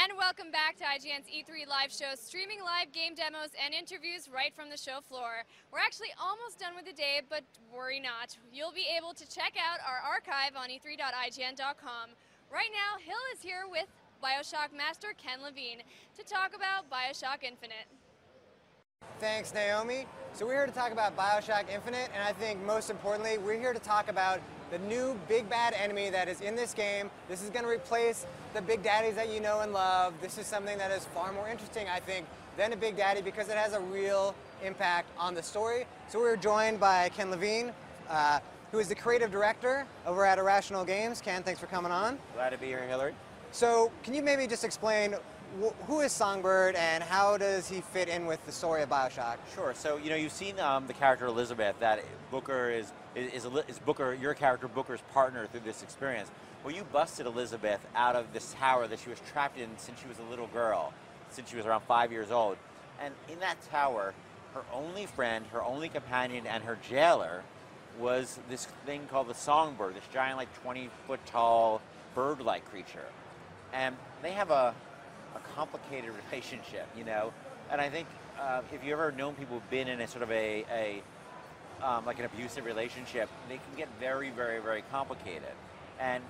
And welcome back to IGN's E3 live show, streaming live game demos and interviews right from the show floor. We're actually almost done with the day, but worry not. You'll be able to check out our archive on e3.ign.com. Right now, Hill is here with Bioshock master Ken Levine to talk about Bioshock Infinite. Thanks, Naomi. So we're here to talk about Bioshock Infinite, and I think most importantly, we're here to talk about the new big bad enemy that is in this game. This is going to replace the big daddies that you know and love. This is something that is far more interesting, I think, than a big daddy because it has a real impact on the story. So we're joined by Ken Levine, who is the creative director over at Irrational Games. Ken, thanks for coming on. Glad to be here, Hillary. So can you maybe just explain who is Songbird and how does he fit in with the story of Bioshock? Sure. So you've seen the character Elizabeth. That Booker is Booker. Your character Booker's partner through this experience. Well, you busted Elizabeth out of this tower that she was trapped in since she was a little girl, since she was around 5 years old. And in that tower, her only friend, her only companion, and her jailer was this thing called the Songbird, this giant, like 20-foot tall bird-like creature. And they have a complicated relationship, and I think if you've ever known people who've been in a sort of like an abusive relationship, they can get very, very, very complicated. And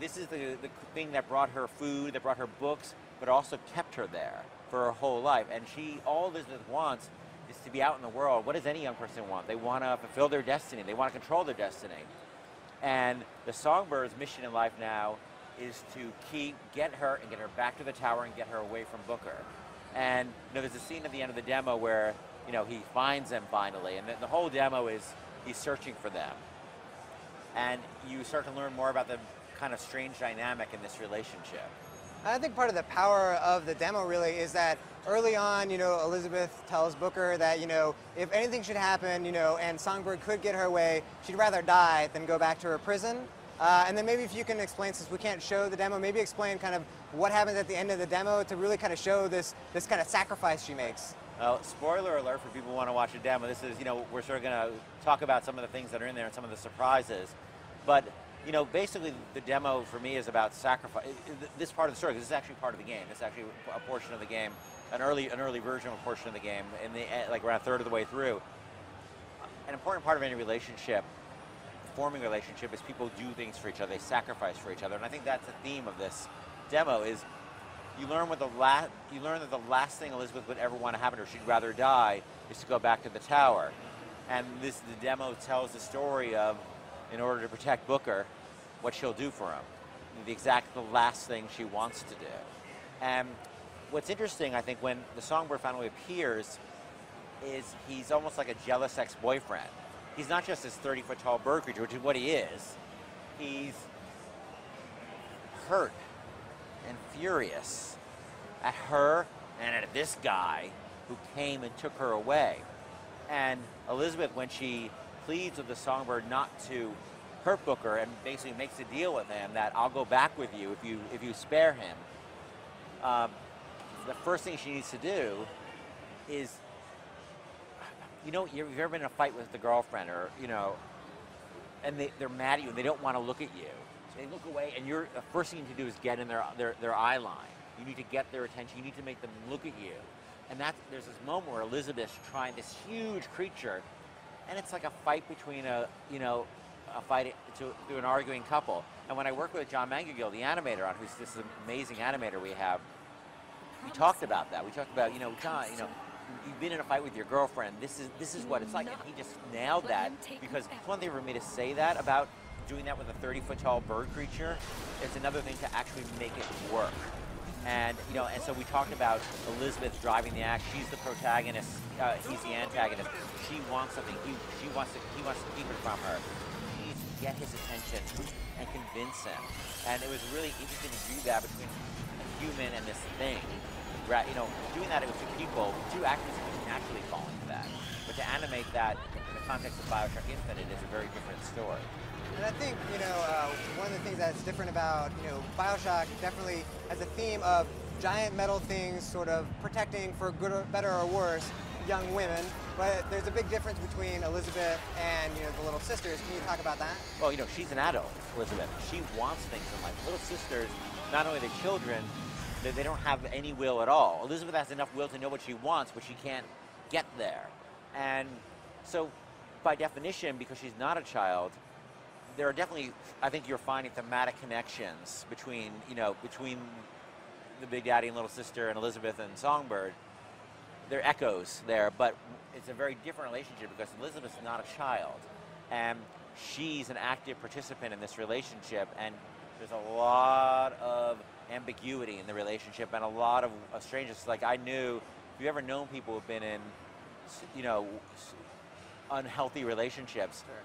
this is the thing that brought her food, that brought her books, but also kept her there for her whole life. And all Elizabeth wants is to be out in the world. What does any young person want? They want to fulfill their destiny. They want to control their destiny. And the Songbird's mission in life now is to get her back to the tower and get her away from Booker. And there's a scene at the end of the demo where he finds them finally, and the whole demo is he's searching for them. And you start to learn more about the kind of strange dynamic in this relationship. I think part of the power of the demo really is that early on, Elizabeth tells Booker that, if anything should happen, and Songbird could get her away, she'd rather die than go back to her prison. And then maybe if you can explain, since we can't show the demo, maybe explain kind of what happens at the end of the demo to really kind of show this kind of sacrifice she makes. Well, spoiler alert for people who want to watch the demo. This is, we're sort of going to talk about some of the things that are in there and some of the surprises. But, basically the demo for me is about sacrifice. This part of the story, this is actually part of the game. It's actually a portion of the game, an early version of a portion of the game, like around a third of the way through. An important part of any relationship, forming relationship, is people do things for each other, they sacrifice for each other, and I think that's the theme of this demo. Is you learn that the last thing Elizabeth would ever want to happen to her, she'd rather die, is to go back to the tower. And the demo tells the story of, in order to protect Booker, what she'll do for him, the last thing she wants to do. And what's interesting, I think, when the Songbird finally appears, is he's almost like a jealous ex-boyfriend. He's not just this 30-foot tall bird creature, which is what he is. He's hurt and furious at her and at this guy who came and took her away. And Elizabeth, when she pleads with the Songbird not to hurt Booker and basically makes a deal with him that I'll go back with you if you spare him, the first thing she needs to do is, you've ever been in a fight with the girlfriend, or and they're mad at you and they don't want to look at you, so they look away, and the first thing you need to do is get in their eye line. You need to get their attention. You need to make them look at you, and there's this moment where Elizabeth's trying, this huge creature, and it's like a fight between a fight to an arguing couple. And when I worked with John Mangagill, the animator, on who's this amazing animator we have, we talked about that. We talked about John, you've been in a fight with your girlfriend. This is what it's like, and he just nailed that. Because it's one thing for me to say that about doing that with a 30-foot tall bird creature. It's another thing to actually make it work. And and so we talked about Elizabeth driving the act. She's the protagonist. He's the antagonist. She wants something. He wants to keep it from her. He needs to get his attention and convince him. And it was really interesting to do that between a human and this thing. Doing that with two people, two actors can naturally fall into that. But to animate that in the context of Bioshock Infinite is a very different story. And I think, one of the things that's different about, Bioshock definitely has a theme of giant metal things sort of protecting, for good or better or worse, young women. But there's a big difference between Elizabeth and, the little sisters. Can you talk about that? Well, she's an adult, Elizabeth. She wants things in life. Little sisters, not only are they children, They don't have any will at all. Elizabeth has enough will to know what she wants, but she can't get there. And so, by definition, because she's not a child, there are definitely, I think you're finding thematic connections between, between the Big Daddy and Little Sister and Elizabeth and Songbird. There are echoes there, but it's a very different relationship because Elizabeth's not a child. And she's an active participant in this relationship, and there's a lot of ambiguity in the relationship and a lot of strangeness. Like, I knew, if you've ever known people who've been in, unhealthy relationships, Sure.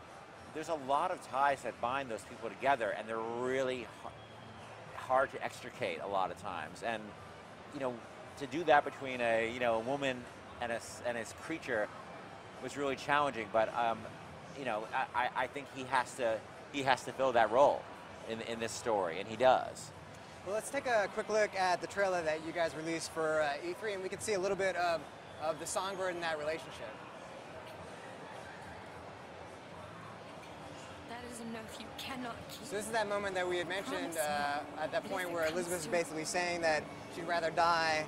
there's a lot of ties that bind those people together, and they're really hard to extricate a lot of times. And, to do that between a woman and a creature was really challenging. But I think he has to fill that role in this story, and he does. Well, let's take a quick look at the trailer that you guys released for E3, and we can see a little bit of the Songbird in that relationship. That is enough. You cannot keep. So this is that moment that we had mentioned at that point where Elizabeth is basically saying that she'd rather die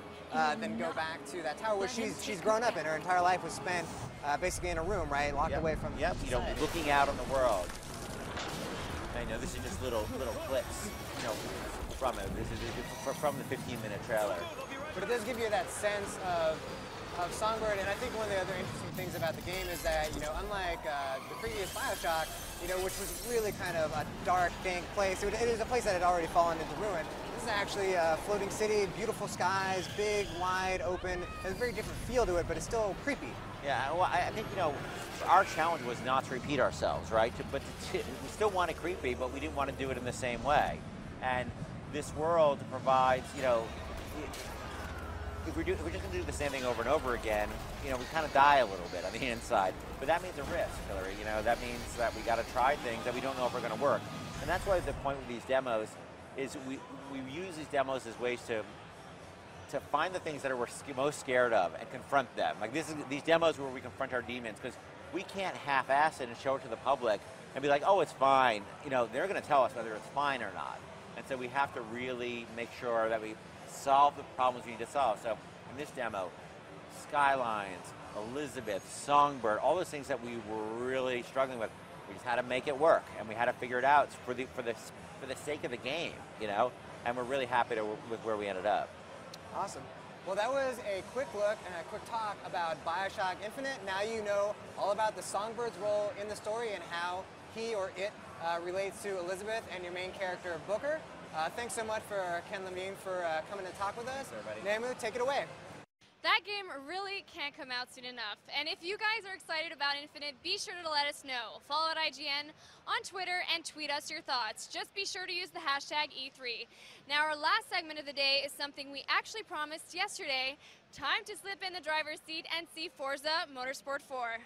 than go back to that tower, which she's grown up in. Her entire life was spent basically in a room, right, locked away from. Yep. Looking out on the world. And, this is just little clips, from it. This is from the 15-minute trailer. But it does give you that sense of Songbird, and I think one of the other interesting things about the game is that, unlike the previous Bioshock, which was really kind of a dark, dank place, it is a place that had already fallen into ruin. This is actually a floating city, beautiful skies, big, wide, open. There's a very different feel to it, but it's still creepy. Yeah, well, I think, our challenge was not to repeat ourselves, right? We still want it creepy, but we didn't want to do it in the same way. And this world provides, if we're just going to do the same thing over and over again, we kind of die a little bit on the inside. But that means a risk, Hillary. That means that we got to try things that we don't know if are going to work. And that's why the point with these demos is we use these demos as ways to find the things that we're most scared of and confront them. Like these demos where we confront our demons, because we can't half-ass it and show it to the public and be like, oh, it's fine. They're going to tell us whether it's fine or not. And so we have to really make sure that we solve the problems we need to solve. So in this demo, skylines, Elizabeth, Songbird, all those things that we were really struggling with, we just had to make it work, and we had to figure it out for the sake of the game, and we're really happy with where we ended up. Awesome. Well, that was a quick look and a quick talk about Bioshock Infinite. Now you know all about the Songbird's role in the story and how he or it relates to Elizabeth and your main character, Booker. Thanks so much for Ken Levine for coming to talk with us. Namu, take it away. That game really can't come out soon enough. And if you guys are excited about Infinite, be sure to let us know. Follow at IGN on Twitter and tweet us your thoughts. Just be sure to use the hashtag E3. Now, our last segment of the day is something we actually promised yesterday. Time to slip in the driver's seat and see Forza Motorsport 4.